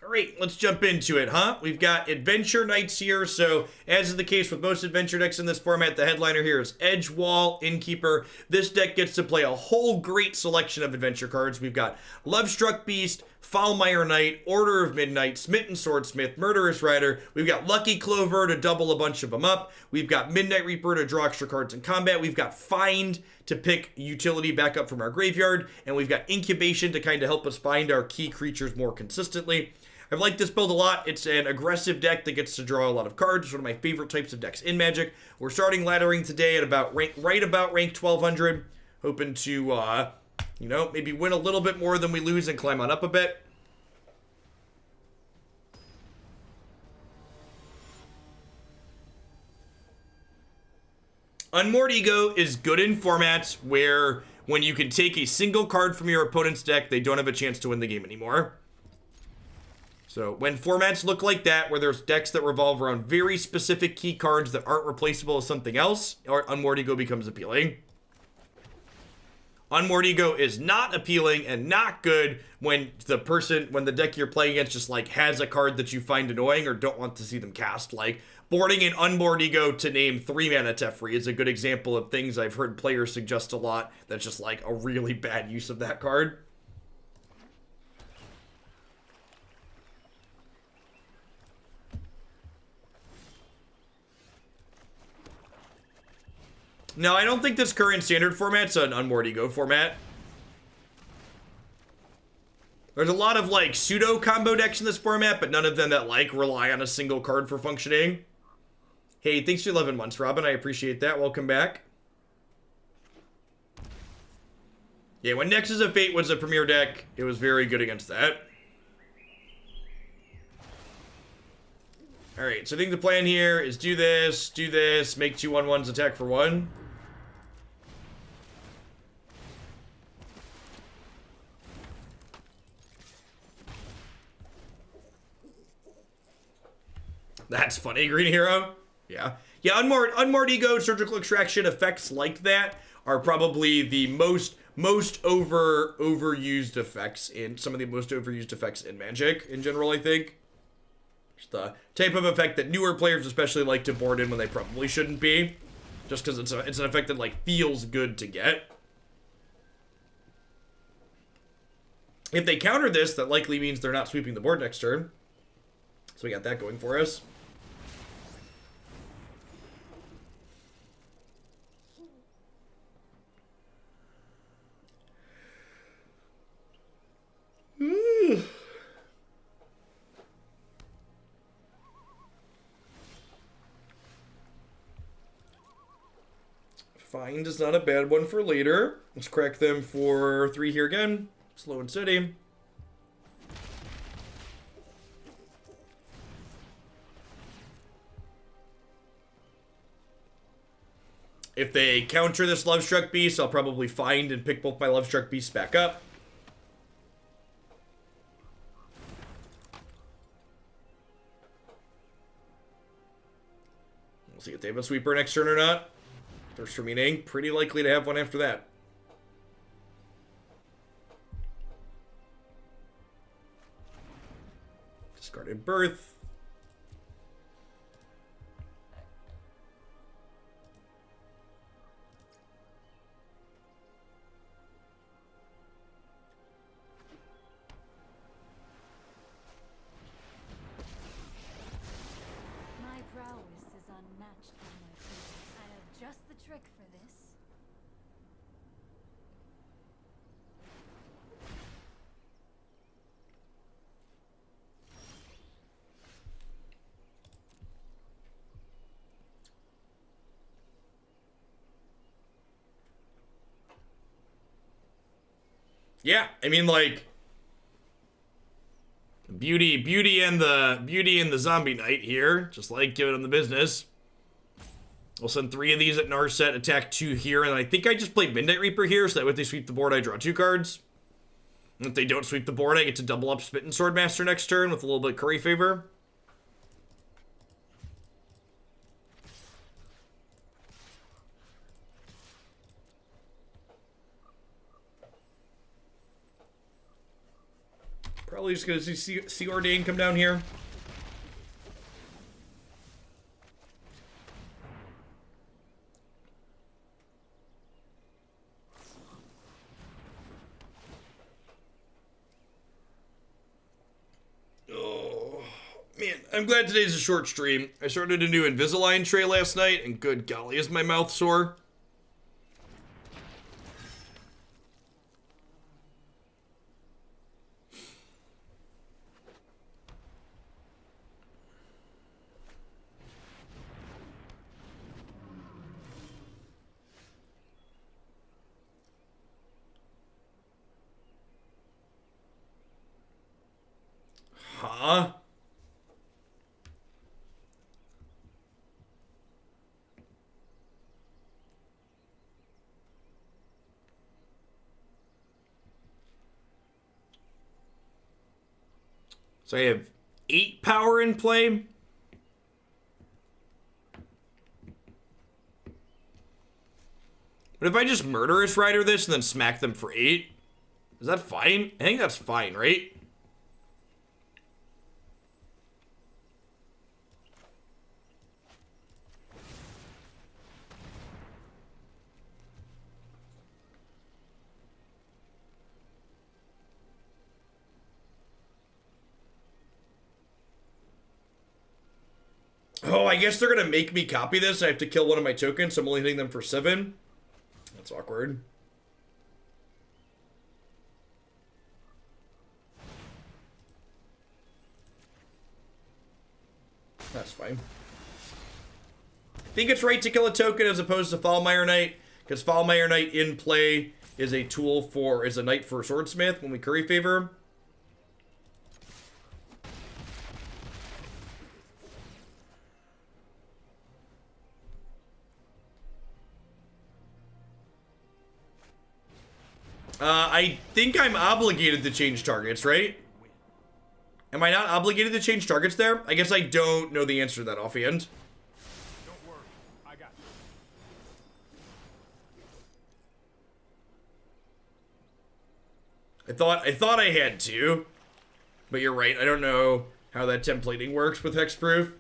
All right, let's jump into it, huh? We've got Adventure Knights here, so as is the case with most Adventure decks in this format, the headliner here is Edgewall Innkeeper. This deck gets to play a whole great selection of Adventure cards. We've got Lovestruck Beast, Foulmire Knight, Order of Midnight, Smitten Swordmaster, Murderous Rider. We've got Lucky Clover to double a bunch of them up. We've got Midnight Reaper to draw extra cards in combat. We've got Find to pick utility back up from our graveyard. And we've got Incubation to kind of help us find our key creatures more consistently. I've liked this build a lot. It's an aggressive deck that gets to draw a lot of cards. It's one of my favorite types of decks in Magic. We're starting laddering today at about right about rank 1200. Hoping to, you know, maybe win a little bit more than we lose and climb on up a bit. Unmoored Ego is good in formats where when you can take a single card from your opponent's deck, they don't have a chance to win the game anymore. So when formats look like that, where there's decks that revolve around very specific key cards that aren't replaceable as something else, or Unmoored Ego becomes appealing. Unmoored Ego is not appealing and not good when the deck you're playing against just like has a card that you find annoying or don't want to see them cast. Like boarding an Unmoored Ego to name 3 mana Teferi is a good example of things I've heard players suggest a lot. That's just like a really bad use of that card. No, I don't think this current standard format's an Unmoored Ego format. There's a lot of, like, pseudo-combo decks in this format, but none of them that, like, rely on a single card for functioning. Hey, thanks for 11 months, Robin. I appreciate that. Welcome back. Yeah, when Nexus of Fate was a premier deck, it was very good against that. Alright, so I think the plan here is do this, make 2 1/1s attack for 1. That's funny, Green Hero. Yeah. Yeah, Unmoored Ego, Surgical Extraction, effects like that are probably the most overused effects in some of the most overused effects in Magic in general, I think. It's the type of effect that newer players especially like to board in when they probably shouldn't be. Just because it's an effect that like feels good to get. If they counter this, that likely means they're not sweeping the board next turn. So we got that going for us. Find is not a bad one for later. Let's crack them for 3 here again. Slow and steady. If they counter this Lovestruck Beast, I'll probably find and pick both my Lovestruck Beasts back up. We'll see if they have a sweeper next turn or not. Thirst for Meaning, pretty likely to have one after that. Discarded Birth. My prowess is unmatched by my peers. I have just the trick for this. Yeah, I mean, like, beauty and the zombie knight here, just like giving them the business. We'll send 3 of these at Narset, attack 2 here, and I think I just played Midnight Reaper here, so that way if they sweep the board, I draw 2 cards. And if they don't sweep the board, I get to double up Smitten Swordmaster next turn with a little bit of curry favor. Probably just gonna see Ordain come down here. Oh, man, I'm glad today's a short stream. I started a new Invisalign tray last night, and good golly, is my mouth sore. Huh? So I have 8 power in play. But if I just Murderous Rider this and then smack them for 8, is that fine? I think that's fine, right? Oh, I guess they're gonna make me copy this. I have to kill one of my tokens, so I'm only hitting them for 7. That's awkward. That's fine. I think it's right to kill a token as opposed to Foulmire Knight, because Foulmire Knight in play is a tool for, is a knight for Swordsmith when we curry favor. I think I'm obligated to change targets, right? Am I not obligated to change targets there? I guess I don't know the answer to that offhand. Don't worry, I got you. I thought I had to, but you're right. I don't know how that templating works with hexproof.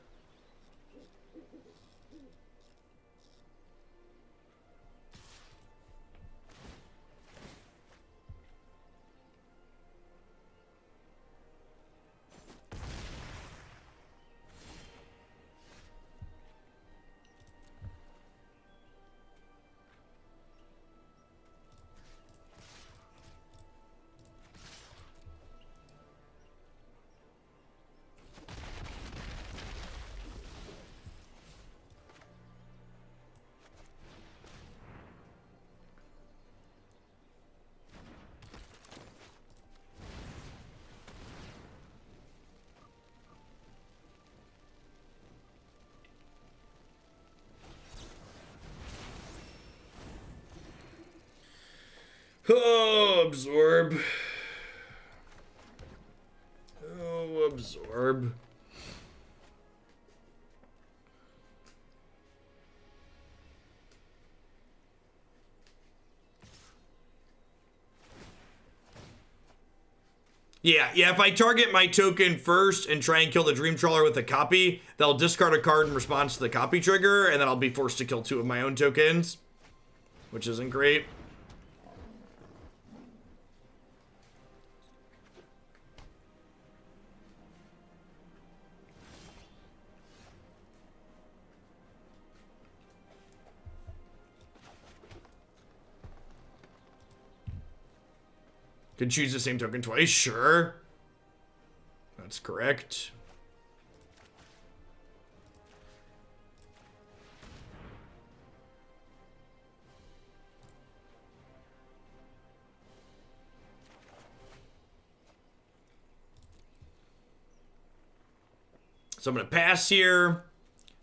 Oh, absorb. Oh, absorb. Yeah, if I target my token first and try and kill the Dream Trawler with a copy, they'll discard a card in response to the copy trigger, and then I'll be forced to kill 2 of my own tokens, which isn't great. Could choose the same token twice? Sure. That's correct. So I'm going to pass here.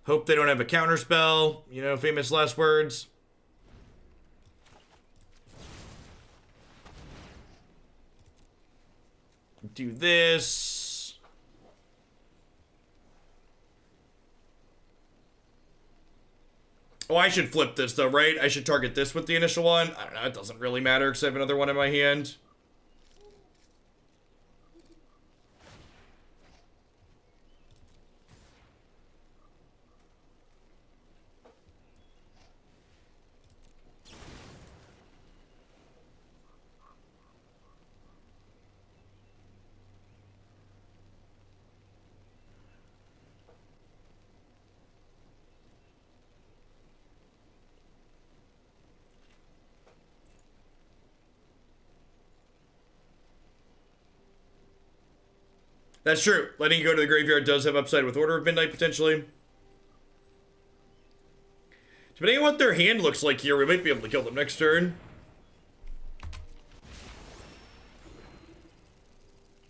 Hope they don't have a counterspell. You know, famous last words. Do this. Oh, I should flip this though, right? I should target this with the initial one. I don't know, it doesn't really matter because I have another one in my hand. That's true. Letting you go to the graveyard does have upside with Order of Midnight, potentially. Depending on what their hand looks like here, we might be able to kill them next turn.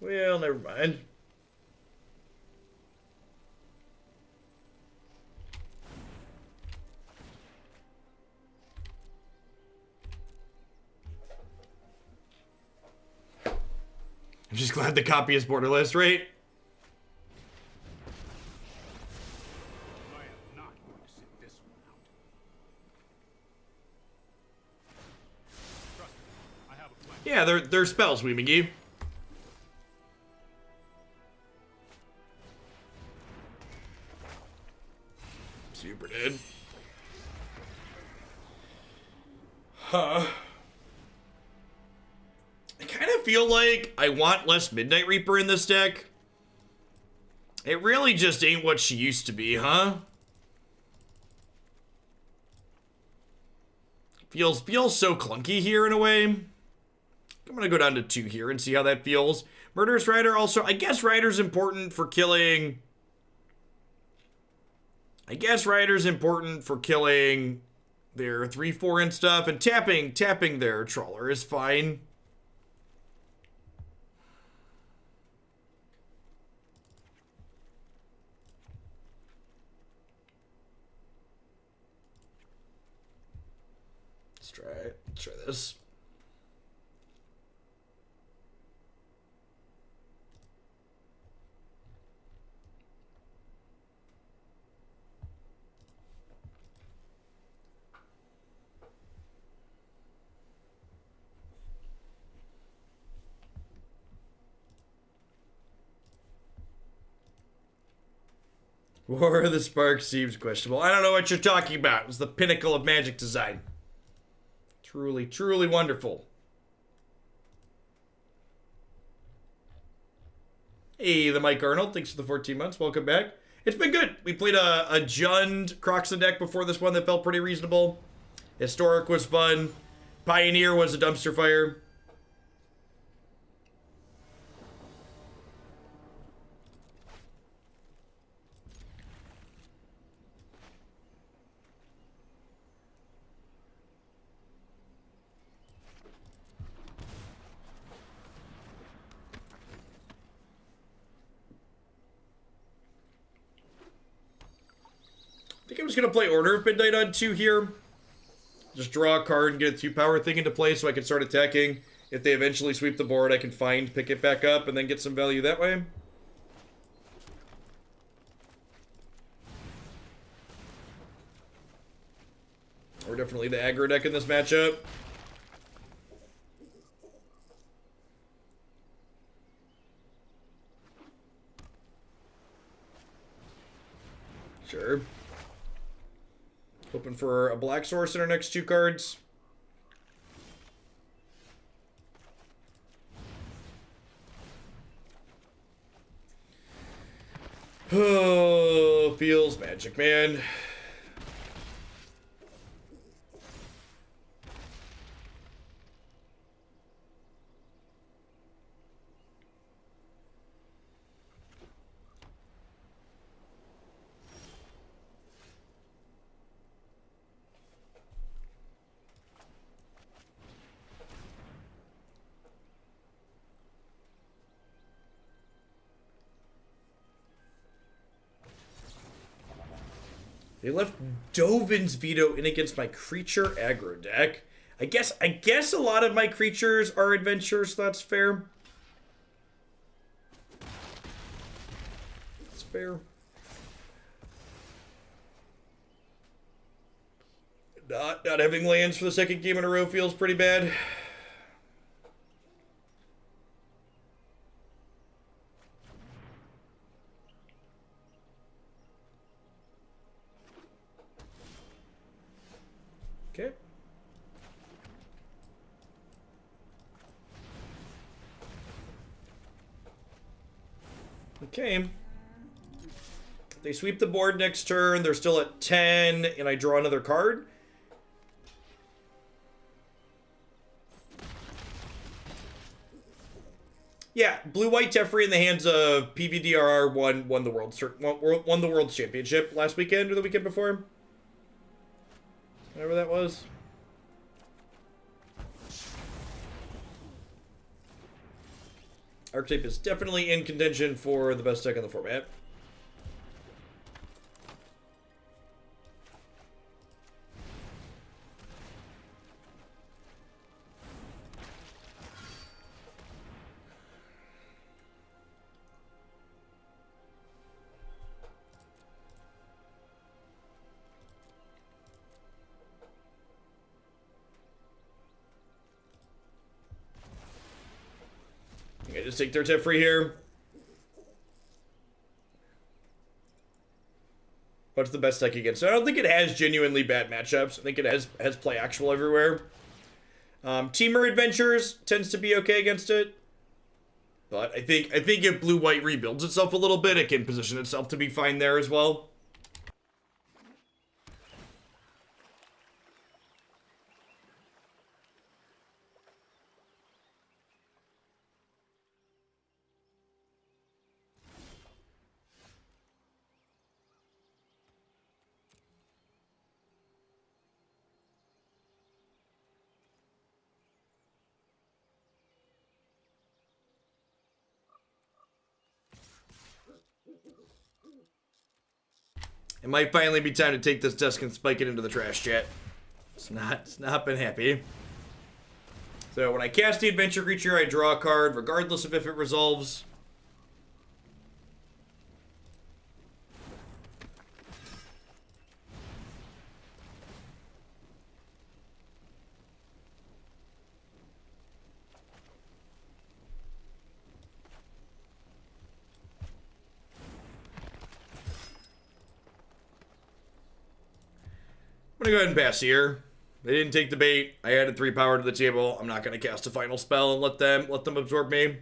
Well, never mind. I'm just glad the copy is borderless, right? I am not going to sit this one out. Trust me, I have a plan. Yeah, they're spells, Wee McGee. Super dead. Huh. I kind of feel like I want less Midnight Reaper in this deck. It really just ain't what she used to be, huh? Feels so clunky here in a way. I'm gonna go down to 2 here and see how that feels. Murderous Rider also, I guess Rider's important for killing... their 3/4 and stuff, and tapping their Trawler is fine. Let's try it. Let's try this. War of the Spark seems questionable. I don't know what you're talking about. It was the pinnacle of Magic design. Truly, truly wonderful. Hey, the Mike Arnold. Thanks for the 14 months. Welcome back. It's been good. We played a Jund Croxen deck before this one that felt pretty reasonable. Historic was fun. Pioneer was a dumpster fire. I think I'm just going to play Order of Midnight on 2 here. Just draw a card and get a 2-power thing into play so I can start attacking. If they eventually sweep the board, I can pick it back up, and then get some value that way. We're definitely the aggro deck in this matchup. Sure. Hoping for a black source in our next 2 cards. Oh, feels magic, man. They left Dovin's Veto in against my creature aggro deck. I guess a lot of my creatures are adventures, so that's fair. That's fair. Not having lands for the second game in a row feels pretty bad. Okay. Okay. They sweep the board next turn. They're still at 10, and I draw another card. Yeah, blue-white Teferi in the hands of PVDRR won the World's Championship last weekend or the weekend before. Whatever that was. Archetype is definitely in contention for the best deck in the format. Okay, just take their Teferi here. What's the best deck against? So I don't think it has genuinely bad matchups. I think it has play actual everywhere. Teamer Adventures tends to be okay against it. But I think if blue-white rebuilds itself a little bit, it can position itself to be fine there as well. It might finally be time to take this desk and spike it into the trash jet. It's not been happy. So when I cast the adventure creature, I draw a card, regardless of if it resolves. I'm gonna go ahead and pass here. They didn't take the bait. I added 3 power to the table. I'm not gonna cast a final spell and let them absorb me.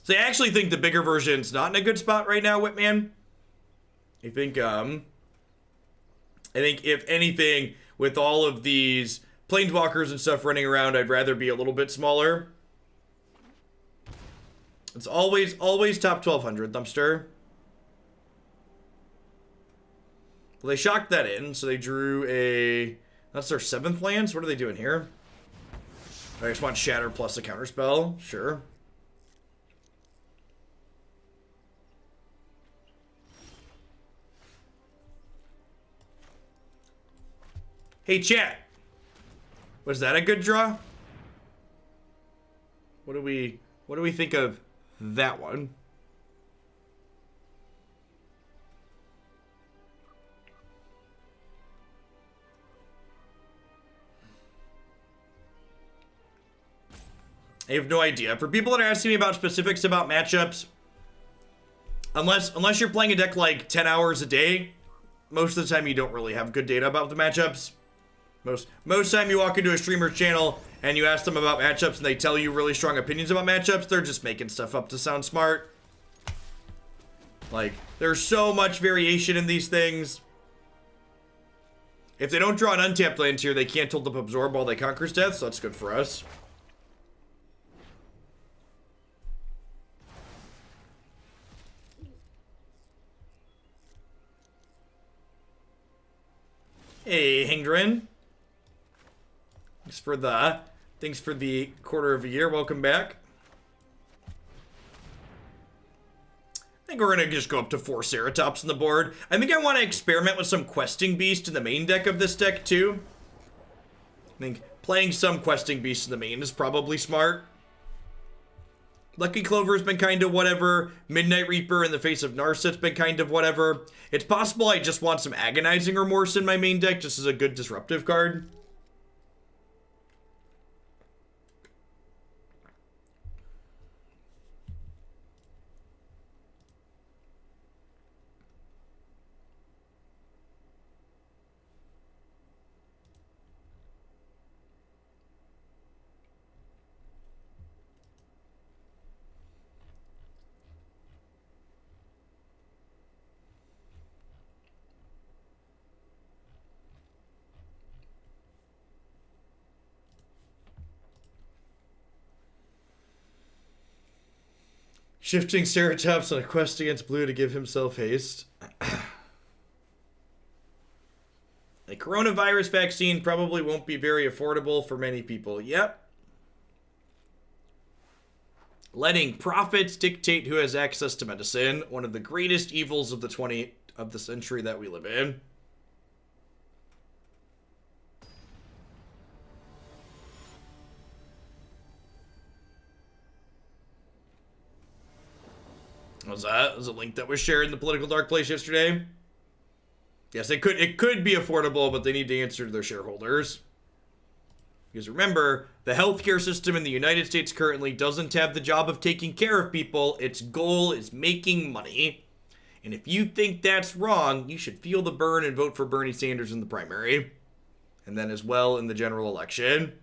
So I actually think the bigger version's not in a good spot right now, Whitman. I think if anything, with all of these planeswalkers and stuff running around, I'd rather be a little bit smaller. It's always top 1200, Thumpster. Well, they shocked that in, so they drew a... That's their 7th lands? What are they doing here? I just want Shatter plus a counterspell. Sure. Hey, chat. Was that a good draw? What do we think of that one? I have no idea. For people that are asking me about specifics about matchups, unless you're playing a deck like 10 hours a day, most of the time you don't really have good data about the matchups. Most time you walk into a streamer's channel and you ask them about matchups and they tell you really strong opinions about matchups, they're just making stuff up to sound smart. Like, there's so much variation in these things. If they don't draw an untapped land here, they can't hold up absorb while they conquers death, so that's good for us. Hey, Hingdrin. Thanks for the quarter of a year. Welcome back. I think we're gonna just go up to 4 Ceratops on the board. I think I want to experiment with some Questing Beast in the main deck of this deck too. I think playing some Questing Beast in the main is probably smart. Lucky Clover has been kind of whatever. Midnight Reaper in the face of Narset's been kind of whatever. It's possible I just want some Agonizing Remorse in my main deck just as a good disruptive card. Shifting Ceratops on a quest against blue to give himself haste. The coronavirus vaccine probably won't be very affordable for many people. Yep. Letting profits dictate who has access to medicine, one of the greatest evils of the century that we live in. What was that? Was a link that was shared in the Political Dark Place yesterday? Yes, it could be affordable, but they need to answer to their shareholders. Because remember, the healthcare system in the United States currently doesn't have the job of taking care of people. Its goal is making money. And if you think that's wrong, you should feel the burn and vote for Bernie Sanders in the primary. And then as well in the general election.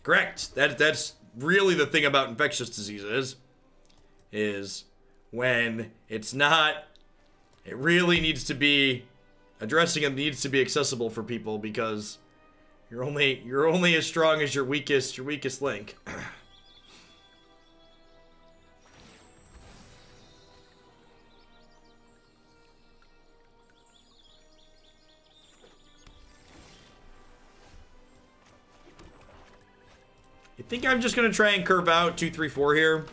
Correct. That's really the thing about infectious diseases, is when it's not, it really needs to be, addressing it needs to be accessible for people, because you're only as strong as your weakest link. I think I'm just gonna try and curve out 2, 3, 4 here.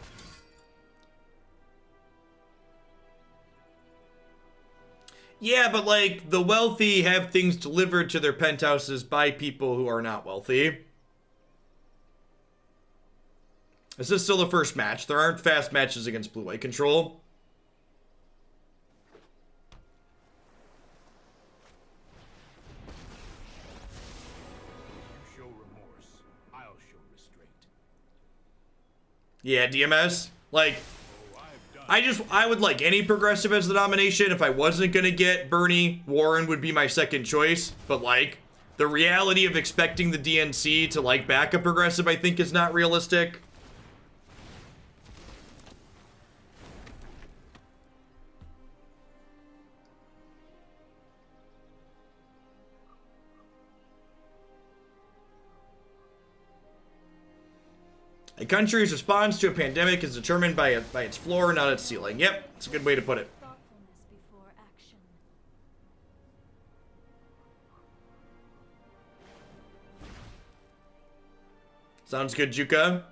Yeah, but like the wealthy have things delivered to their penthouses by people who are not wealthy. This is still the first match. There aren't fast matches against blue-white control. You show remorse, I'll show restraint. Yeah, DMS. Like, I would like any progressive as the nomination. If I wasn't gonna get Bernie, Warren would be my second choice. But like, the reality of expecting the DNC to like back a progressive, I think, is not realistic. A country's response to a pandemic is determined by its floor, not its ceiling. Yep, it's a good way to put it. Thoughtfulness before action. Sounds good, Juka.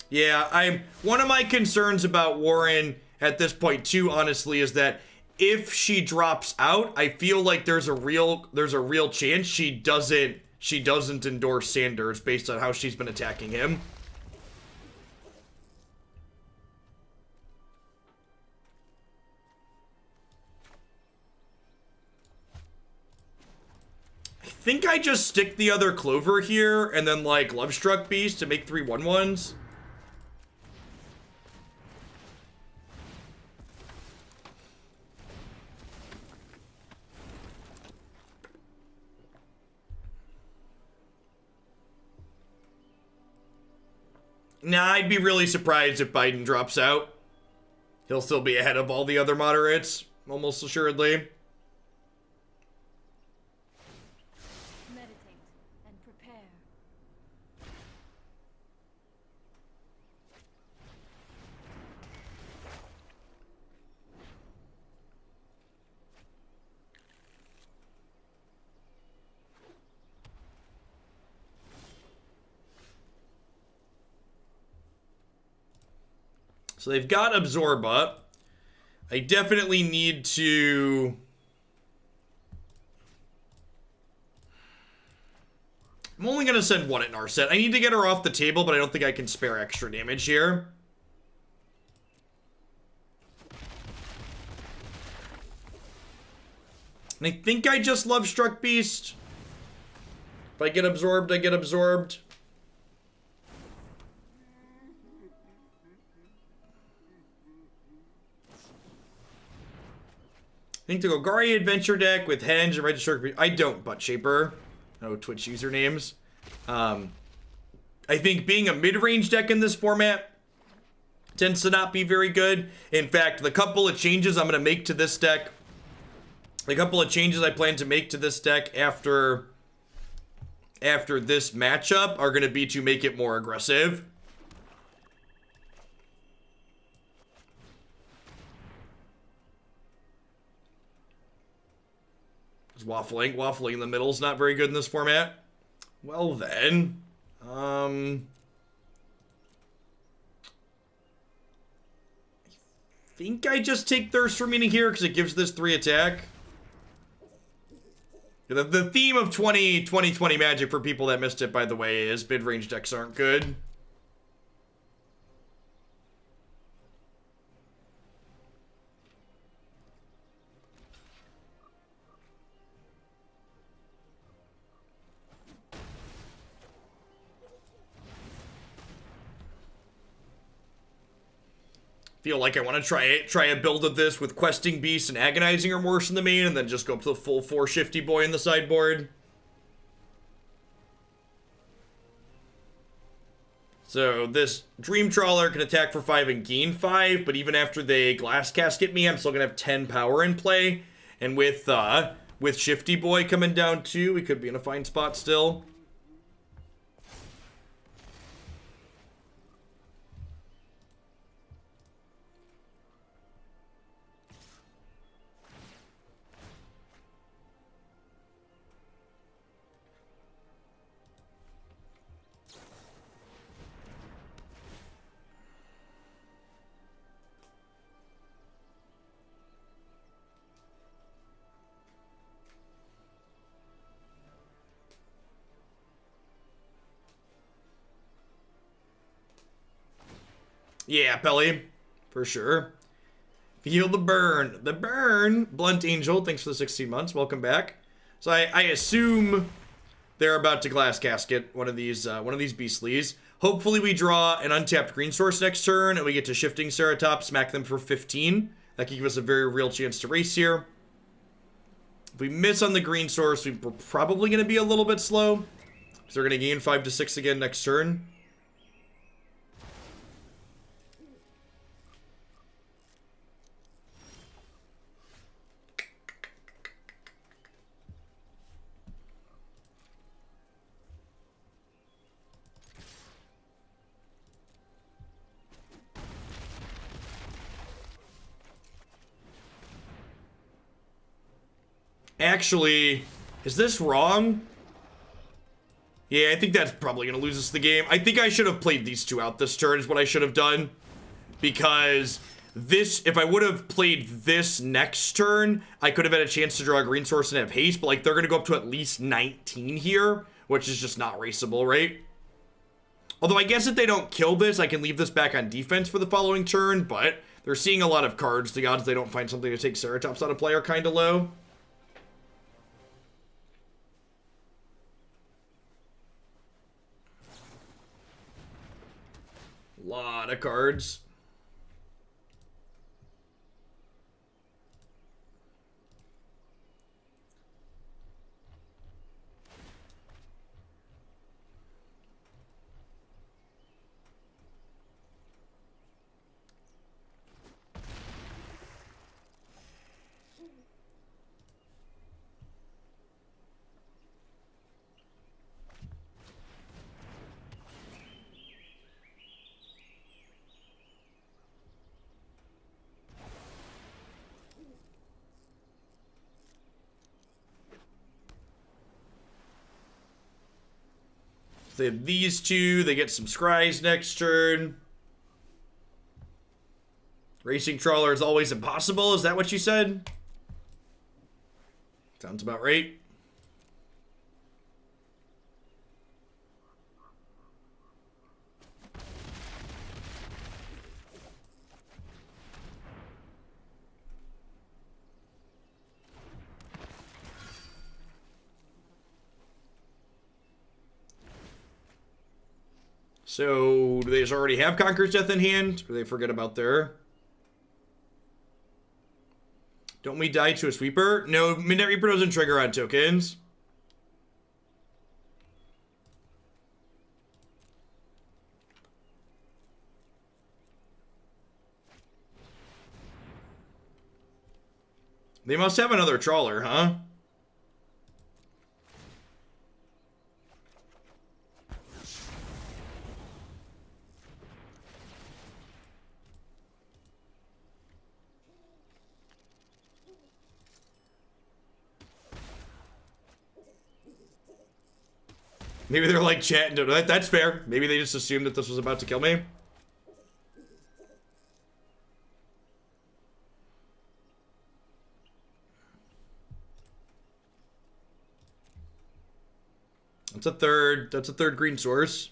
Yeah, one of my concerns about Warren at this point too, honestly, is that if she drops out, I feel like there's a real chance she doesn't endorse Sanders based on how she's been attacking him. I think I just stick the other Clover here and then like Lovestruck Beast to make 3 1/1s. Nah, I'd be really surprised if Biden drops out. He'll still be ahead of all the other moderates, almost assuredly. Meditate and prepare. So they've got Absorb up. I definitely need to... I'm only going to send one at Narset. I need to get her off the table, but I don't think I can spare extra damage here. And I think I just Lovestruck Beast. If I get absorbed, I get absorbed. I think the Golgari Adventure deck with Henge and Register. I don't, Butt Shaper. No Twitch usernames. I think being a mid-range deck in this format tends to not be very good. In fact, the couple of changes I'm going to make to this deck, the couple of changes I plan to make to this deck after this matchup are going to be to make it more aggressive. Waffling in the middle is not very good in this format. Well then, I think I just take Thirst for Meaning here because it gives this 3 attack. The theme of 2020 Magic for people that missed it, by the way, is mid-range decks aren't good. Feel like I want to try a build of this with Questing Beast and Agonizing Remorse in the main, and then just go up to the full 4 Shifty Boy in the sideboard. So this Dream Trawler can attack for 5 and gain 5, but even after they Glass Casket me, I'm still gonna have 10 power in play. And with Shifty Boy coming down too, we could be in a fine spot still. Yeah, Pelly, for sure. Feel the burn. The burn. Blunt Angel, thanks for the 16 months. Welcome back. So I assume they're about to Glass Casket one of these beastlies. Hopefully we draw an untapped green source next turn and we get to Shifting Ceratops, smack them for 15. That could give us a very real chance to race here. If we miss on the green source, we're probably going to be a little bit slow. So they're going to gain 5 to 6 again next turn. Actually, is this wrong? Yeah, I think that's probably going to lose us the game. I think I should have played these two out this turn is what I should have done. Because this, if I would have played this next turn, I could have had a chance to draw a green source and have haste. But, like, they're going to go up to at least 19 here, which is just not raceable, right? Although I guess if they don't kill this, I can leave this back on defense for the following turn. But they're seeing a lot of cards. The odds they don't find something to take Ceratops out of play are kind of low. Lot of cards. They have these two. They get some scries next turn. Racing Trawler is always impossible. Is that what you said? Sounds about right. So, do they just already have Conqueror's Death in hand? Or do they forget about their... Don't we die to a sweeper? No, Midnight Reaper doesn't trigger on tokens. They must have another trawler, huh? Maybe they're like chatting to that. That's fair. Maybe they just assumed that this was about to kill me. That's a third green source.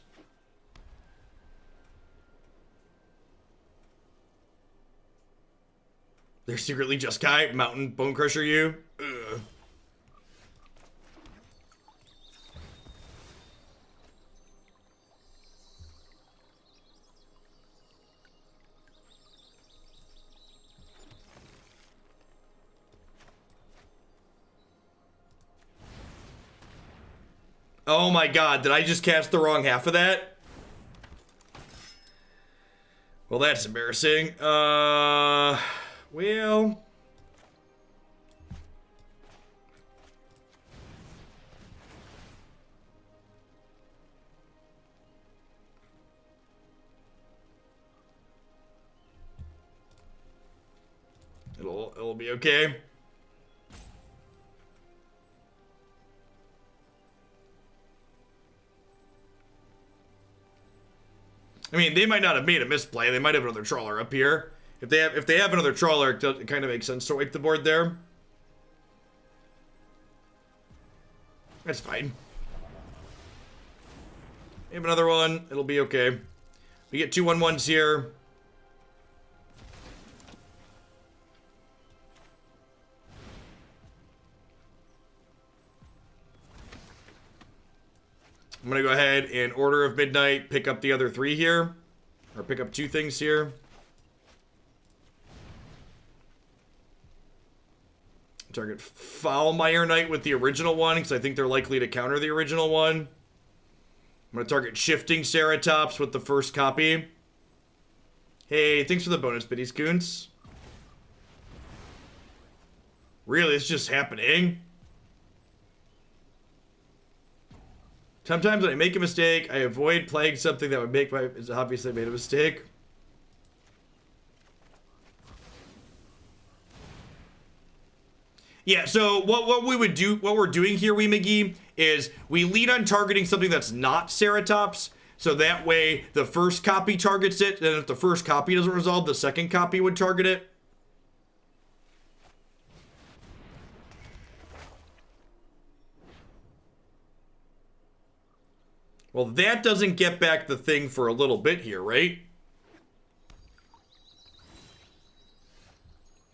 They're secretly just Kai, Mountain Bone Crusher you. Ugh. Oh my god, did I just cast the wrong half of that? Well, that's embarrassing. Well... It'll be okay. I mean, they might not have made a misplay. They might have another trawler up here. If they have another trawler, it kind of makes sense to wipe the board there. That's fine. We have another one. It'll be okay. We get 2 1/1s here. I'm gonna go ahead and Order of Midnight, pick up the other 3 here. Or pick up 2 things here. Target Foulmire Knight with the original one, because I think they're likely to counter the original one. I'm gonna target Shifting Ceratops with the first copy. Hey, thanks for the bonus biddies, Coons. Really, it's just happening. Sometimes when I make a mistake, I avoid playing something that would make my... Obviously, I made a mistake. Yeah, so what we would do, what we're doing here, Wee McGee, is we lead on targeting something that's not Ceratops, so that way the first copy targets it, and if the first copy doesn't resolve, the second copy would target it. Well, that doesn't get back the thing for a little bit here, right?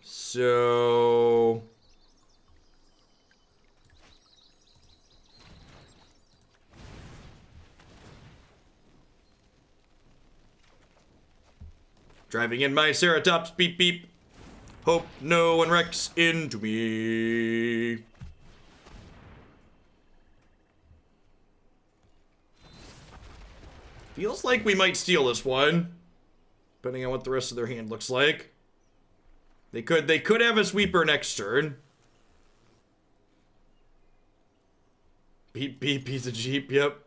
So... Driving in my Ceratops, beep beep. Hope no one wrecks into me. Feels like we might steal this one, depending on what the rest of their hand looks like. They could have a sweeper next turn. Beep beep, piece of Jeep, yep.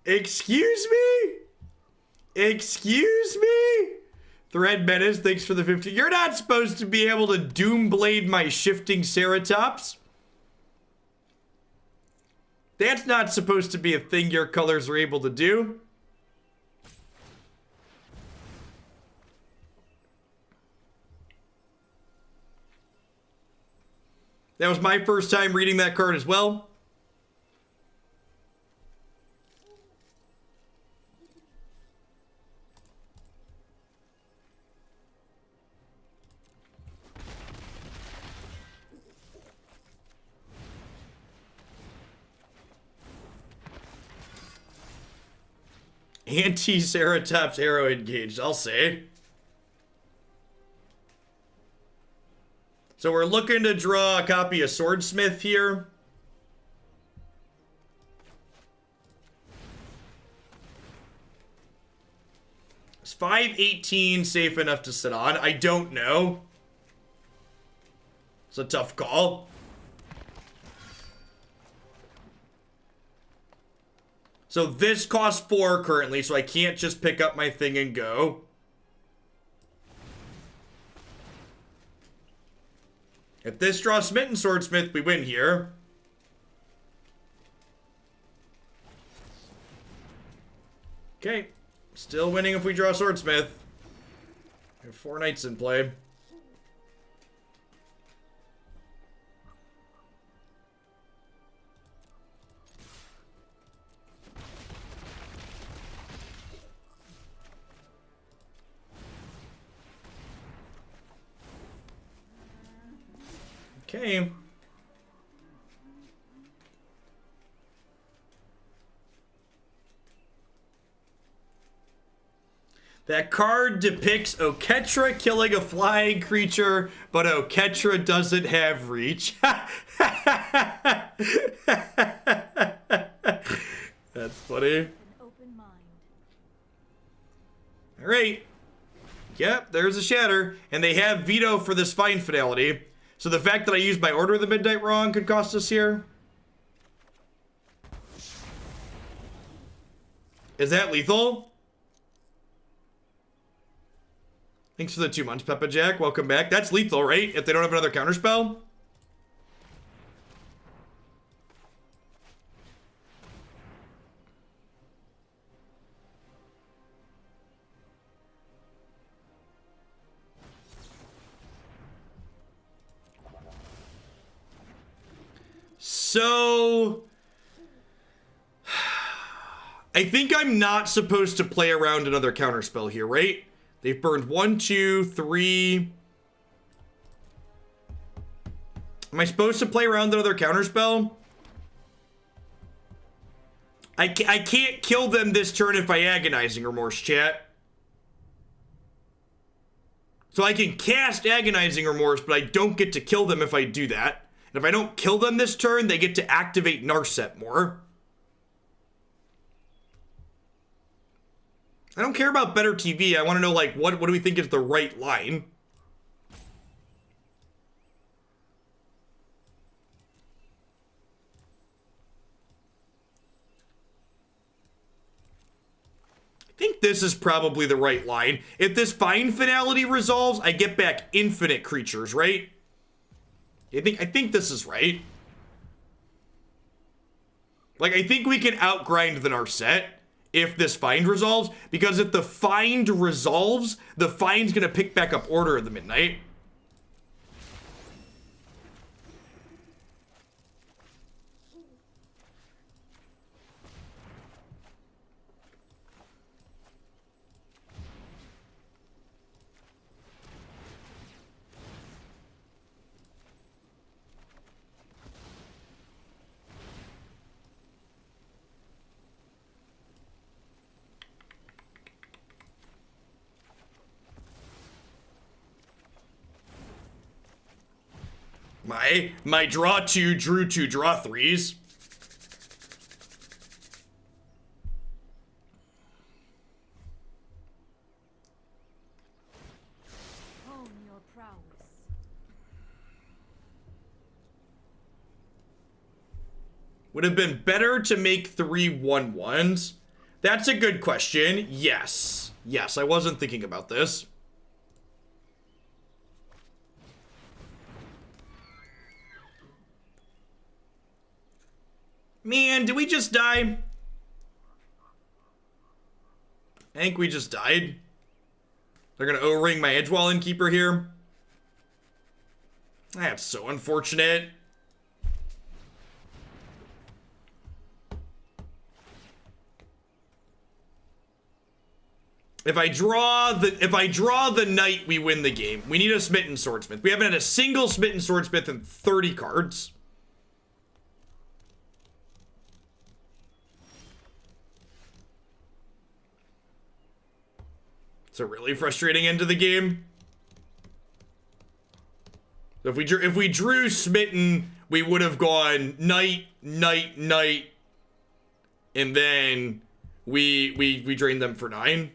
Excuse me? Excuse me? Thread Menace, thanks for the 50. You're not supposed to be able to Doomblade my Shifting Ceratops. That's not supposed to be a thing your colors are able to do. That was my first time reading that card as well. Anti-Ceratops arrow engaged, I'll say. So we're looking to draw a copy of Swordsmith here. Is 518 safe enough to sit on? I don't know. It's a tough call. So this costs 4 currently, so I can't just pick up my thing and go. If this draws Smitten Swordsmith, we win here. Okay. Still winning if we draw Swordsmith. We have 4 knights in play. Okay. That card depicts Oketra killing a flying creature, but Oketra doesn't have reach. That's funny. All right. Yep, there's a shatter. And they have veto for this fine Finality. So the fact that I used my Order of the Midnight wrong could cost us here. Is that lethal? Thanks for the 2 months, Peppa Jack. Welcome back. That's lethal, right? If they don't have another counterspell? So I think I'm not supposed to play around another counterspell here, right? They've burned 1, 2, 3. Am I supposed to play around another counterspell? I can't kill them this turn if I Agonizing Remorse, chat. So I can cast Agonizing Remorse, but I don't get to kill them if I do that. And if I don't kill them this turn, they get to activate Narset more. I don't care about better TV. I want to know, like, what do we think is the right line? I think this is probably the right line. If this fine Finality resolves, I get back infinite creatures, right? I think this is right. Like, I think we can outgrind the Narset if this find resolves, because if the find resolves, the find's gonna pick back up Order of the Midnight. My draw 2 drew 2 draw 3s. Hone your prowess. Would have been better to make 3 1/1s. That's a good question. Yes. Yes, I wasn't thinking about this. Man, did we just die? I think we just died. They're gonna O-ring my Edgewall Innkeeper here. That's so unfortunate. If I draw the knight, we win the game. We need a Smitten Swordsmith. We haven't had a single Smitten Swordsmith in 30 cards. It's a really frustrating end to the game. So if we drew Smitten, we would have gone Knight, Knight, Knight, and then we drained them for 9.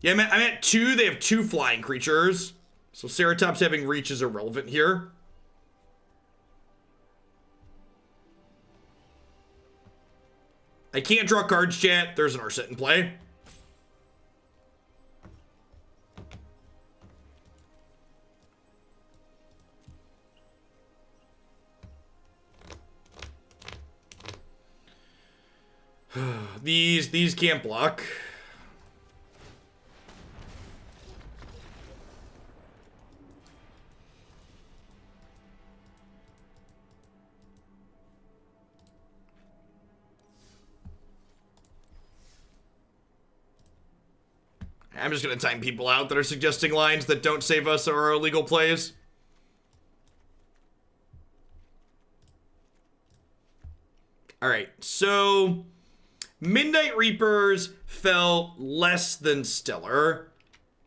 Yeah, I'm at 2. They have 2 flying creatures. So Ceratops having reach is irrelevant here. I can't draw cards, chat. There's an Urset in play. These can't block. I'm just gonna time people out that are suggesting lines that don't save us or our illegal plays. Alright, so Midnight Reapers felt less than stellar.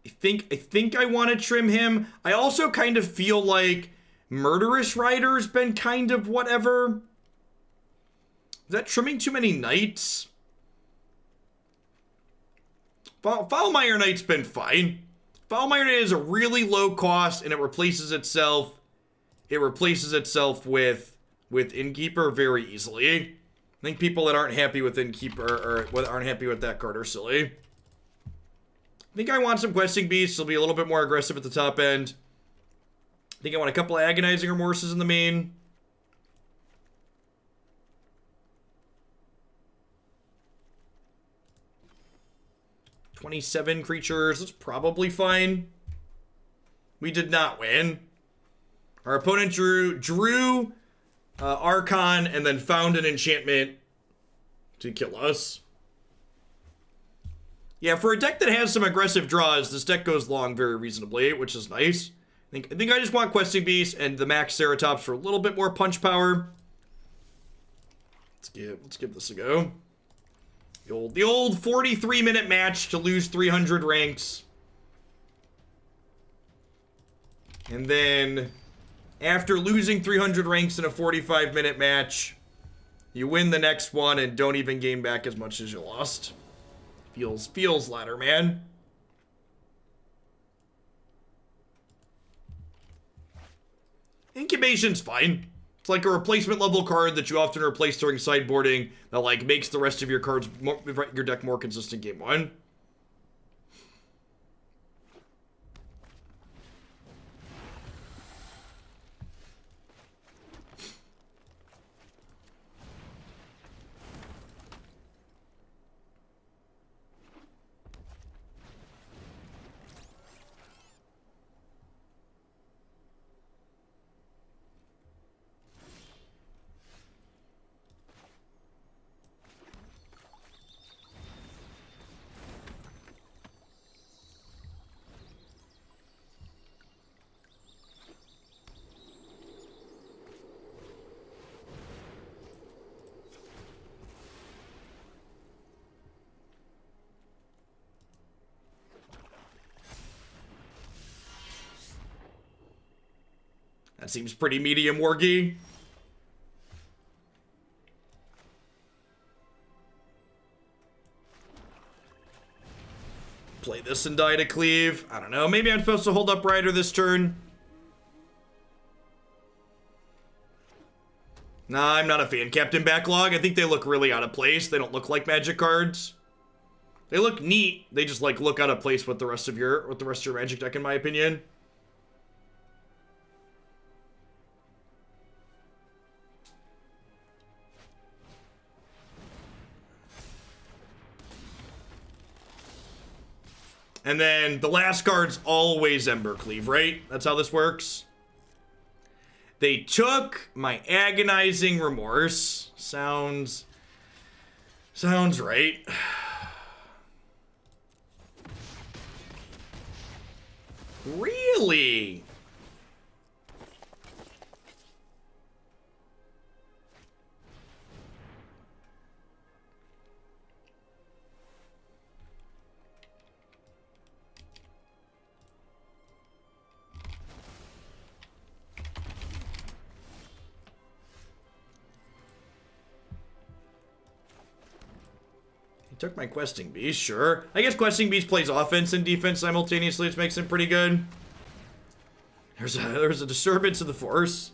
I think I want to trim him. I also kind of feel like Murderous Rider's been kind of whatever. Is that trimming too many knights? Foulmire Knight's been fine. Foulmire Knight is a really low cost, and it replaces itself. It replaces itself with Innkeeper very easily. I think people that aren't happy with Innkeeper or aren't happy with that card are silly. I think I want some Questing Beasts. They'll be a little bit more aggressive at the top end. I think I want a couple of Agonizing Remorses in the main. $27 creatures. That's probably fine. We did not win. Our opponent drew Archon and then found an enchantment to kill us. Yeah, for a deck that has some aggressive draws, this deck goes long very reasonably, which is nice. I think I just want Questing Beast and the Max Ceratops for a little bit more punch power. Let's give this a go. The old 43-minute match to lose 300 ranks. And then, after losing 300 ranks in a 45-minute match, you win the next one and don't even gain back as much as you lost. Feels ladder, man. Incubation's fine. It's like a replacement level card that you often replace during sideboarding that like makes the rest of your cards, your deck more consistent game 1. That seems pretty medium wargy. Play this and die to cleave. I don't know. Maybe I'm supposed to hold up Rider this turn. Nah, I'm not a fan. Captain Backlog, I think they look really out of place. They don't look like Magic cards. They look neat. They just like look out of place with the rest of your Magic deck, in my opinion. And then the last card's always Embercleave, right? That's how this works. They took my Agonizing Remorse. Sounds right. Really? Took my Questing Beast, sure. I guess Questing Beast plays offense and defense simultaneously, which makes him pretty good. There's a Disturbance of the Force.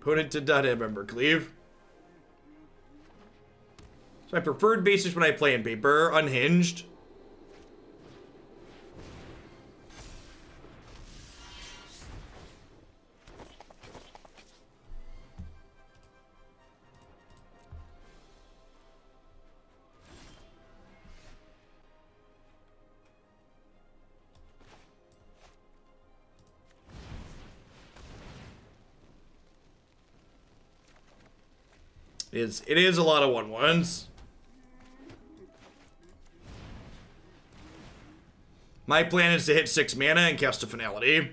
Put it to Embercleave. So my preferred basis when I play in paper, Unhinged. It is a lot of 1/1s. My plan is to hit 6 mana and cast a Finality.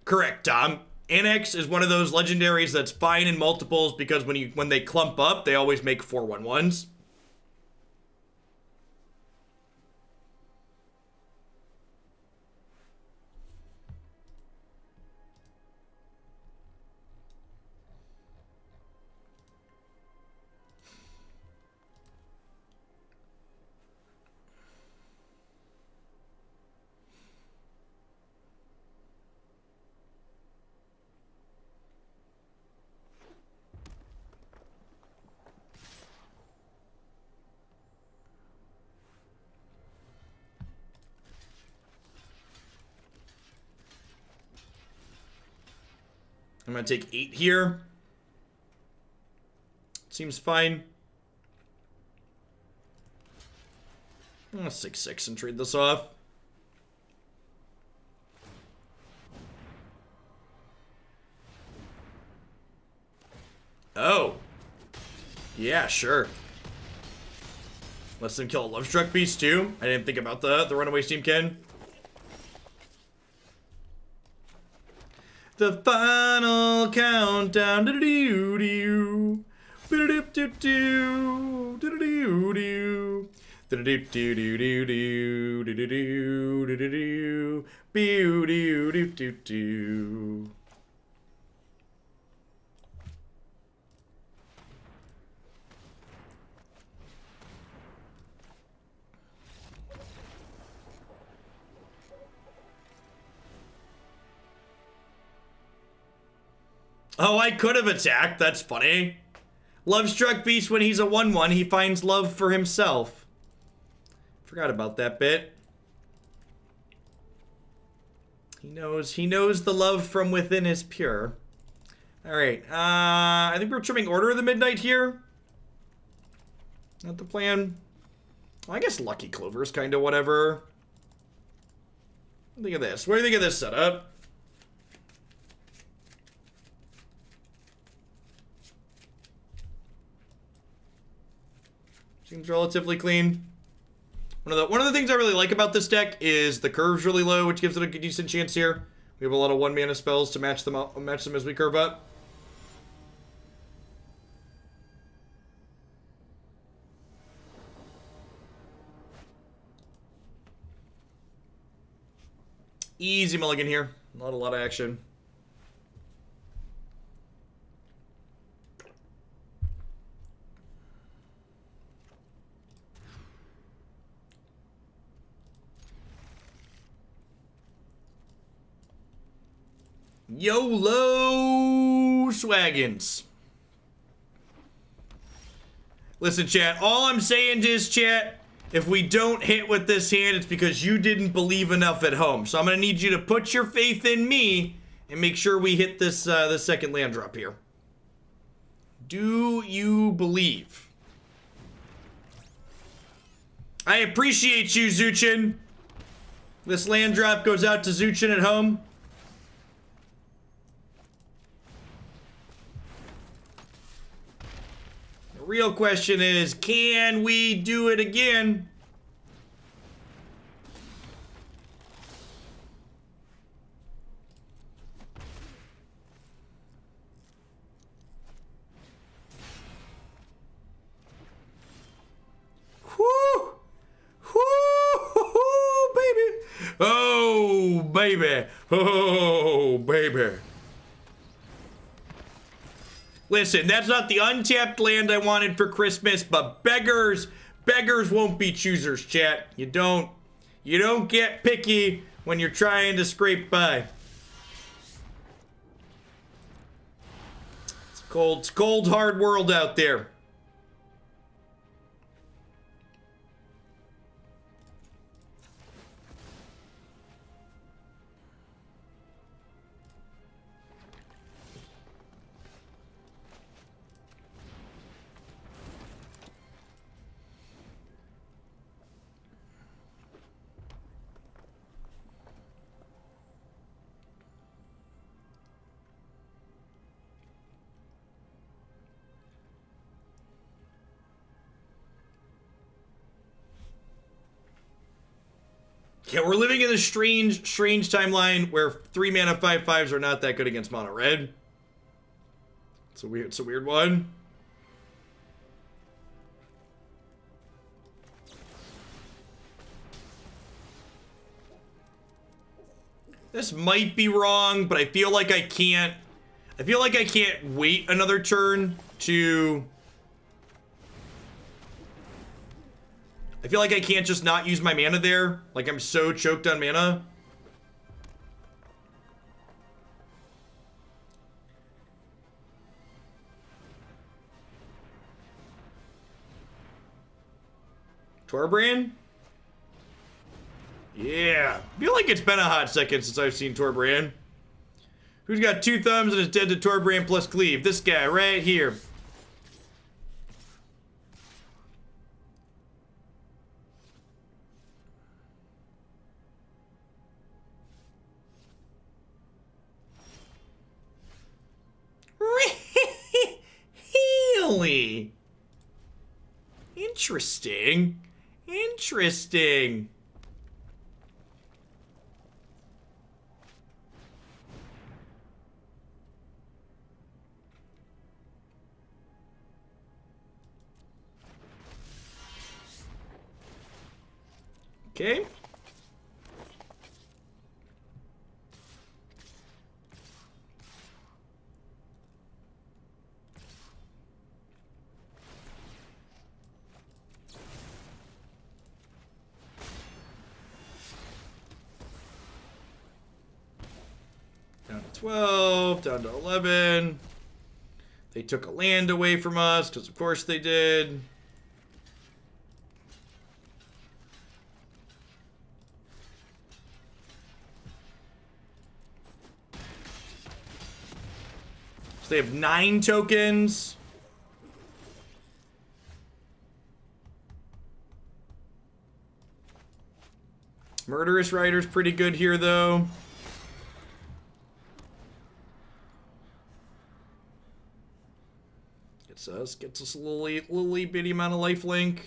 Correct, Tom. Annex is one of those legendaries that's fine in multiples because when they clump up, they always make 4 1/1s. I'm gonna take 8 here. Seems fine. I'm gonna 6/6 and trade this off. Oh. Yeah, sure. Let's them kill a Lovestruck Beast too. I didn't think about the Runaway Steamkin. The final countdown. Do-do-do-do. Do-do-do-do. Do-do-do-do. Do-do-do-do-do. Do-do-do-do-do. Do-do-do-do-do. Oh, I could have attacked. That's funny. Lovestruck Beast, when he's a 1/1, he finds love for himself. Forgot about that bit. He knows the love from within is pure. Alright, I think we're trimming Order of the Midnight here. Not the plan. Well, I guess Lucky Clover is kind of whatever. What do you think of this? What do you think of this setup? Seems relatively clean. One of the things I really like about this deck is the curve's really low, which gives it a decent chance here. We have a lot of 1-mana spells to match them as we curve up. Easy mulligan here. Not a lot of action. YOLO Swaggins. Listen, chat, all I'm saying is, chat, if we don't hit with this hand, it's because you didn't believe enough at home. So I'm going to need you to put your faith in me and make sure we hit this second land drop here. Do you believe? I appreciate you, Zuchin. This land drop goes out to Zuchin at home. Real question is, can we do it again? Whoo! Whoo! Baby! Oh, baby! Oh, baby! Listen, that's not the untapped land I wanted for Christmas, but beggars won't be choosers, chat. You don't get picky when you're trying to scrape by. It's cold, hard world out there. Yeah, we're living in a strange timeline where 3 mana 5/5s are not that good against mono red. It's a weird one. This might be wrong, but I feel like I can't wait another turn to... I feel like I can't just not use my mana there. Like, I'm so choked on mana. Torbrand? Yeah. I feel like it's been a hot second since I've seen Torbrand. Who's got 2 thumbs and is dead to Torbrand plus cleave? This guy right here. Really? Interesting. Interesting. Okay. Down to 12, down to 11. They took a land away from us, because of course they did. So they have 9 tokens. Murderous Rider's pretty good here, though. Gets us a little bitty amount of lifelink.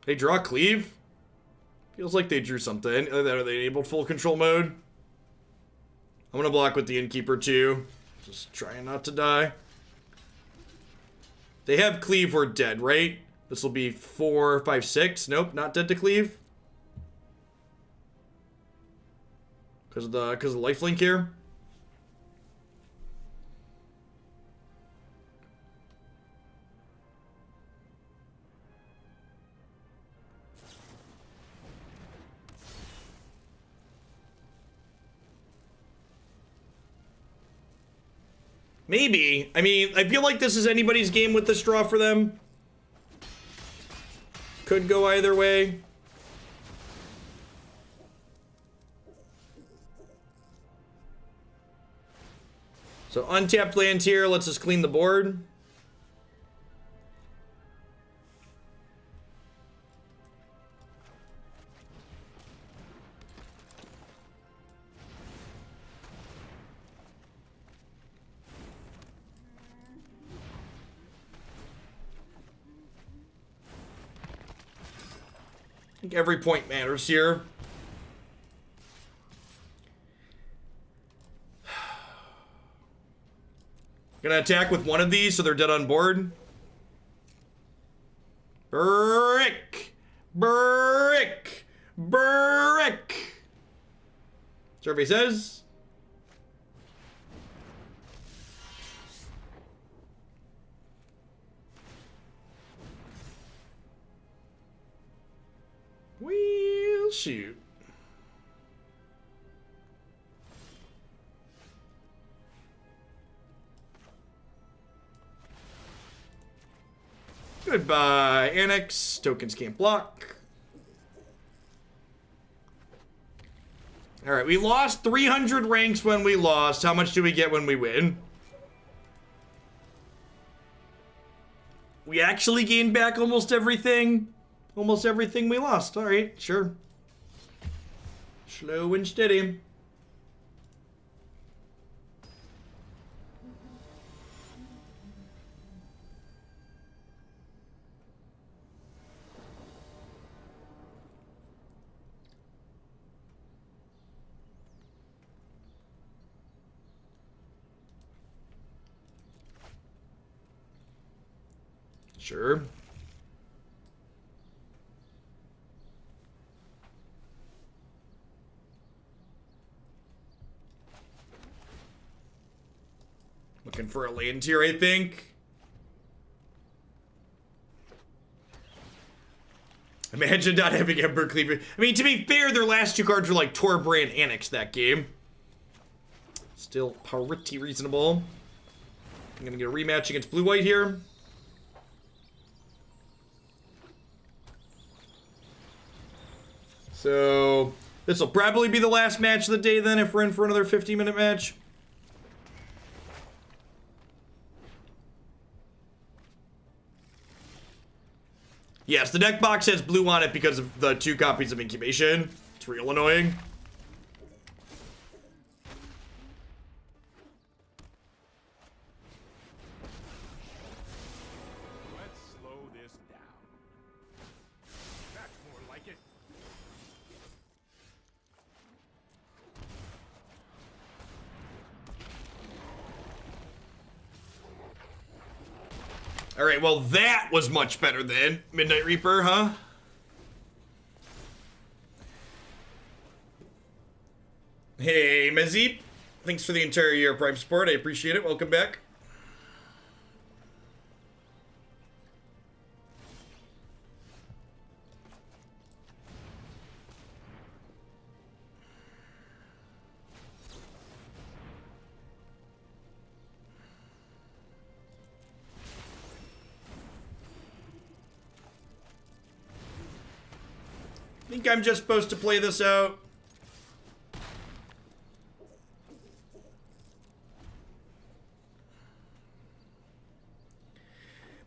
They draw cleave? Feels like they drew something. Are they enabled full control mode? I'm gonna block with the Innkeeper too. Just trying not to die. They have cleave, we're dead, right? This will be 4, 5, 6. Nope, not dead to cleave. Because of the lifelink here. Maybe. I mean, I feel like this is anybody's game with this draw for them. Could go either way. So untapped land here lets us clean the board. think every point matters here. Gonna attack with one of these so they're dead on board. Brick! Brick! Brick! Survey says. We'll shoot. Goodbye, Annex. Tokens can't block. Alright, we lost 300 ranks when we lost. How much do we get when we win? We actually gained back almost everything. Almost everything we lost. Alright, sure. Slow and steady. Sure. Looking for a land tier, I think. Imagine not having Ember Cleaver. I mean, to be fair, their last two cards were like Torbrand Annex that game. Still pretty reasonable. I'm gonna get a rematch against Blue-White here. So, this will probably be the last match of the day then if we're in for another 50-minute match. Yes, the deck box has blue on it because of the 2 copies of Incubation. It's real annoying. Let's slow this down. That's more like it. Alright, well that was much better than Midnight Reaper, huh? Hey, Mezip. Thanks for the entire year of Prime support. I appreciate it. Welcome back. I think I'm just supposed to play this out.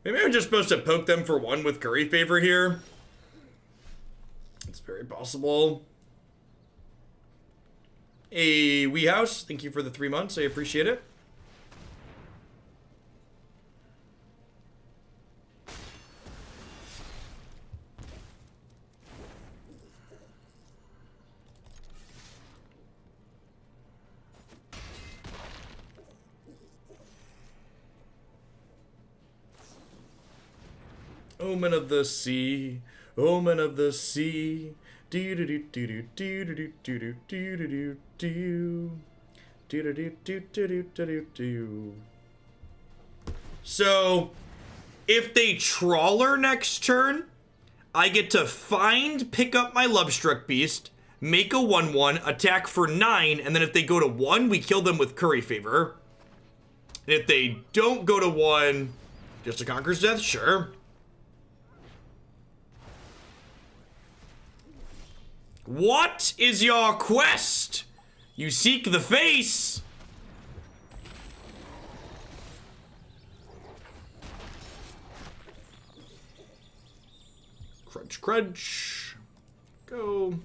Maybe I'm just supposed to poke them for 1 with Curry Favor here. It's very possible. Hey, Wee House, thank you for the 3 months. I appreciate it. Omen of the sea, omen of the sea, do do do do do do do do do do do do do. So, if they Trawler next turn, I get to pick up my Lovestruck Beast, make a 1/1, attack for 9, and then if they go to 1, we kill them with Curry Favor. And if they don't go to 1, just a Conqueror's Death, sure. What is your quest? You seek the face. Crunch, crunch. Go.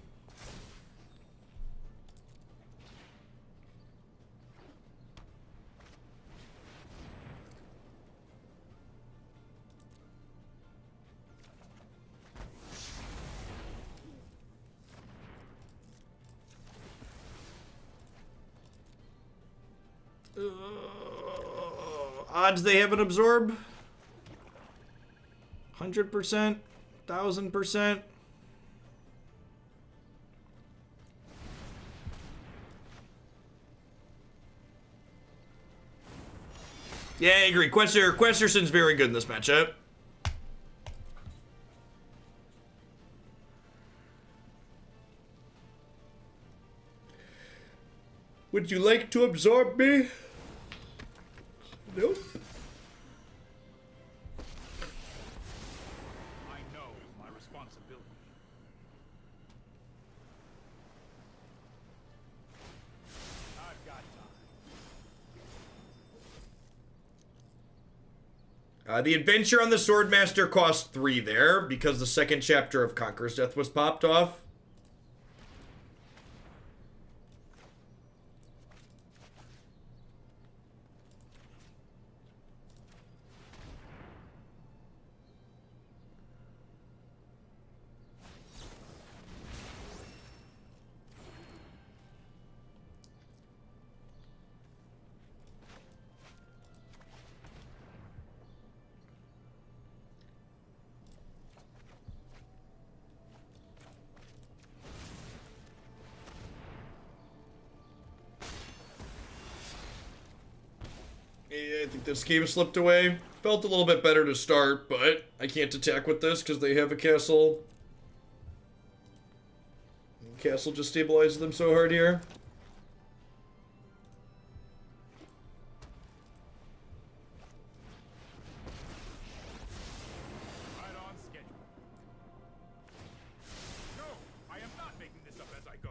Odds they have an absorb? 100%? 1000%? Yeah, I agree. Questerson's very good in this matchup. Would you like to absorb me? Nope. I know my responsibility. I've got time. The adventure on the Swordmaster cost 3 there because the second chapter of Conqueror's Death was popped off. Yeah, I think this game slipped away. Felt a little bit better to start, but I can't attack with this because they have a castle. Castle just stabilizes them so hard here. Right on schedule. No, I am not making this up as I go.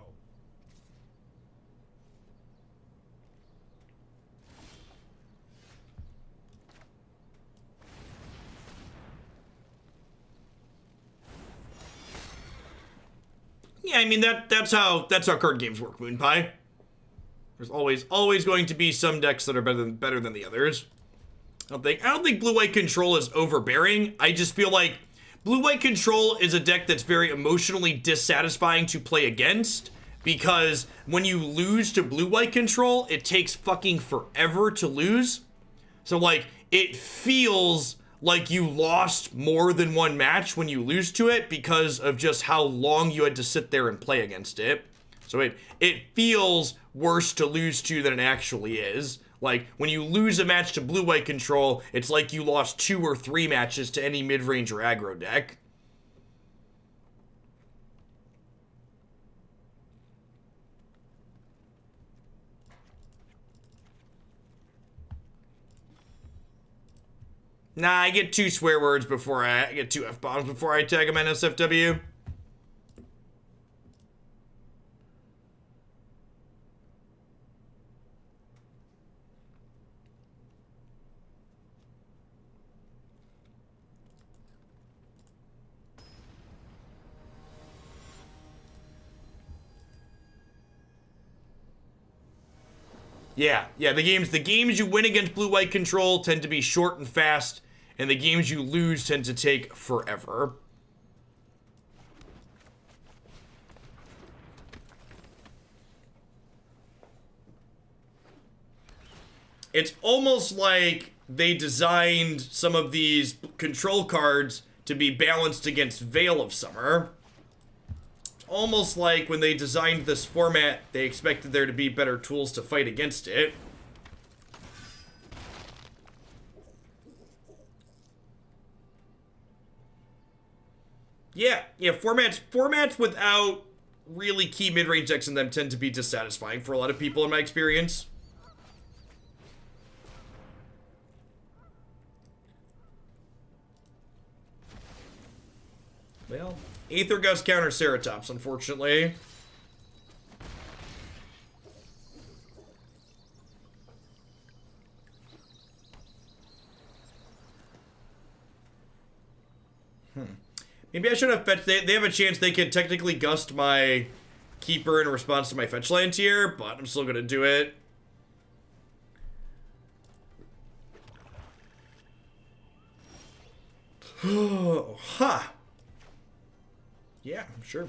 Yeah, I mean that's how card games work, Moon Pie. There's always going to be some decks that are better than the others. I don't think blue-white control is overbearing. I just feel like blue-white control is a deck that's very emotionally dissatisfying to play against because when you lose to blue-white control, it takes fucking forever to lose. So like it feels like you lost more than one match when you lose to it because of just how long you had to sit there and play against it. So it feels worse to lose to than it actually is. Like, when you lose a match to blue-white control, it's like you lost 2 or 3 matches to any mid-range or aggro deck. Nah, I get 2 swear words before I get 2 F-bombs before I tag him NSFW. Yeah, the games you win against blue-white control tend to be short and fast, and the games you lose tend to take forever. It's almost like they designed some of these control cards to be balanced against Veil of Summer. Almost like when they designed this format, they expected there to be better tools to fight against it. Yeah, formats without really key mid-range decks in them tend to be dissatisfying for a lot of people in my experience. Well, Aether Gust counter Ceratops, unfortunately. Maybe I should have fetched. They have a chance they can technically gust my Keeper in response to my fetch lands here, but I'm still going to do it. Oh, ha! Yeah, sure.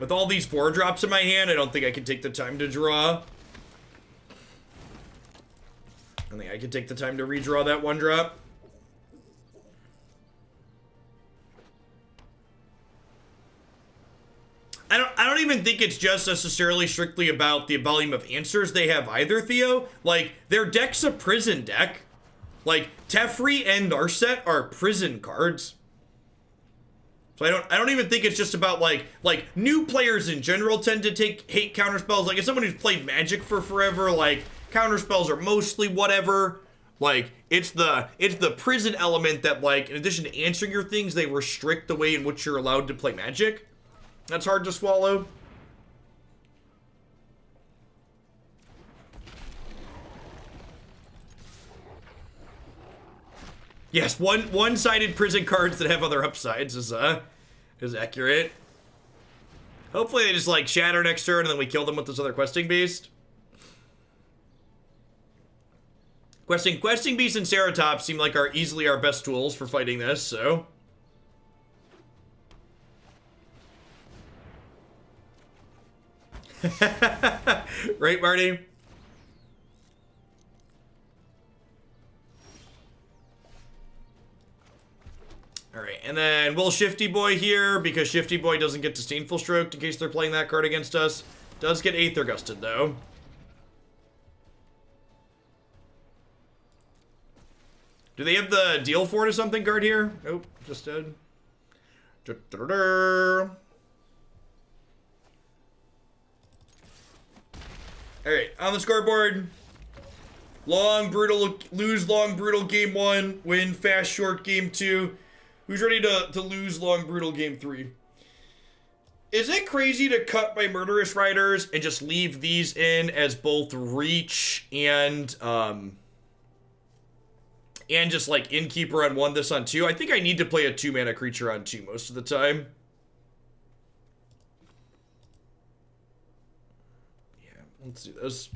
With all these 4-drops in my hand, I don't think I can take the time to draw. I think I can take the time to redraw that 1-drop. I don't even think it's just necessarily strictly about the volume of answers they have either, Theo. Like, their deck's a prison deck. Like, Teferi and Narset are prison cards. So I don't even think it's just about like new players in general tend to hate counterspells. Like, as someone who's played Magic for forever, like, counterspells are mostly whatever. Like, it's the prison element that, like, in addition to answering your things, they restrict the way in which you're allowed to play Magic. That's hard to swallow. Yes, one-sided prison cards that have other upsides is accurate. Hopefully they just, like, shatter next turn and then we kill them with this other questing beast. Questing beast and Ceratops seem like easily our best tools for fighting this, so. Right, Marty? Alright, and then we'll Shifty Boy here, because Shifty Boy doesn't get Disdainful Stroked in case they're playing that card against us. Does get Aether Gusted, though. Do they have the Deal 4 to something card here? Nope, just dead. Alright, on the scoreboard. Lose long, brutal game 1. Win fast, short game 2. Who's ready to lose long, brutal game 3? Is it crazy to cut my Murderous Riders and just leave these in as both reach and just like Innkeeper on 1, this on 2? I think I need to play a 2-mana creature on 2 most of the time. Yeah, let's do this.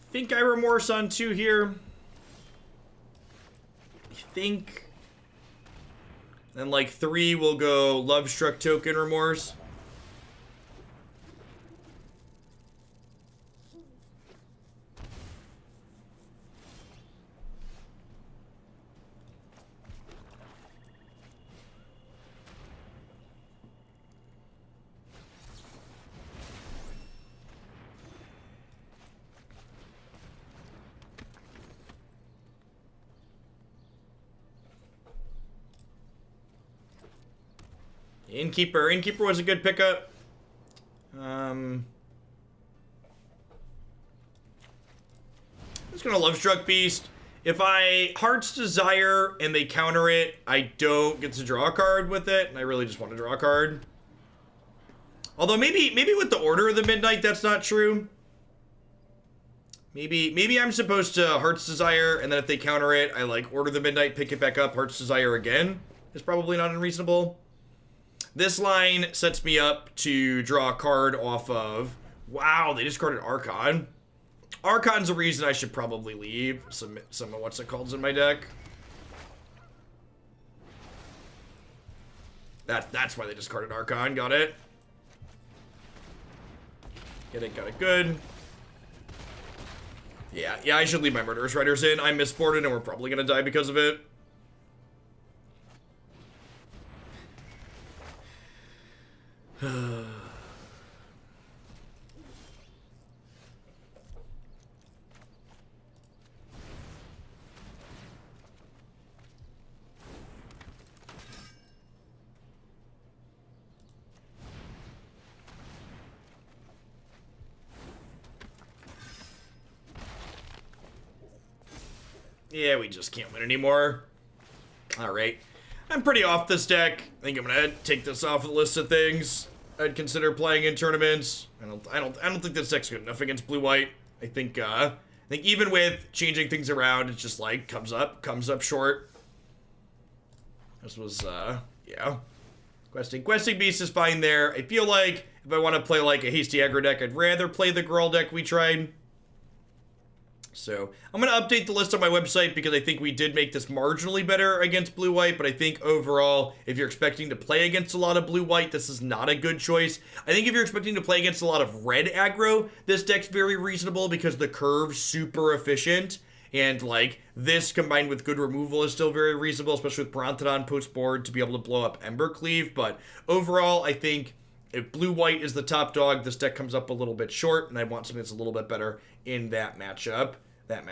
I think I Remorse on 2 here. I think. Then like 3 will go Lovestruck Token Remorse. Innkeeper. Innkeeper was a good pickup. I'm just gonna Lovestruck Beast. If I Heart's Desire and they counter it, I don't get to draw a card with it, and I really just want to draw a card. Although maybe with the Order of the Midnight, that's not true. Maybe I'm supposed to Heart's Desire, and then if they counter it, I like Order of the Midnight, pick it back up, Heart's Desire again. It's probably not unreasonable. This line sets me up to draw a card off of... Wow, they discarded Archon. Archon's a reason I should probably leave some of what's it called in my deck. That's why they discarded Archon. Got it. Got it good. Yeah, I should leave my Murderous Riders in. I misboarded and we're probably gonna die because of it. Yeah, we just can't win anymore. All right. I'm pretty off this deck. I think I'm gonna take this off the list of things I'd consider playing in tournaments. I don't think this deck's good enough against blue-white. I think even with changing things around, it's just like comes up short. This was yeah. Questing Beast is fine there. I feel like if I want to play like a hasty aggro deck, I'd rather play the Gruul deck we tried. So I'm going to update the list on my website because I think we did make this marginally better against blue-white, but I think overall, if you're expecting to play against a lot of blue-white, this is not a good choice. I think if you're expecting to play against a lot of red aggro, this deck's very reasonable because the curve's super efficient, and like this combined with good removal is still very reasonable, especially with Brontodon post-board to be able to blow up Embercleave, but overall, I think if blue-white is the top dog, this deck comes up a little bit short, and I want something that's a little bit better in that matchup.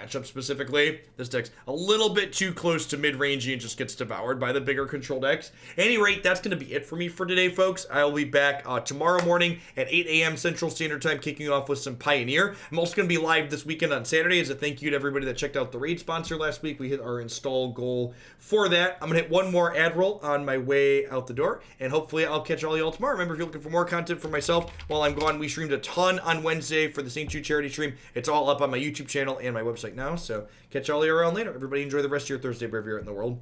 Specifically. This deck's a little bit too close to mid-rangey and just gets devoured by the bigger control decks. At any rate, that's going to be it for me for today, folks. I'll be back tomorrow morning at 8 a.m. Central Standard Time, kicking off with some Pioneer. I'm also going to be live this weekend on Saturday as a thank you to everybody that checked out the raid sponsor last week. We hit our install goal for that. I'm going to hit one more ad roll on my way out the door, and hopefully I'll catch all y'all tomorrow. Remember, if you're looking for more content for myself while I'm gone, we streamed a ton on Wednesday for the St. Jude charity stream. It's all up on my YouTube channel and my website now, so catch all you around later. Everybody enjoy the rest of your Thursday wherever you're at in the world.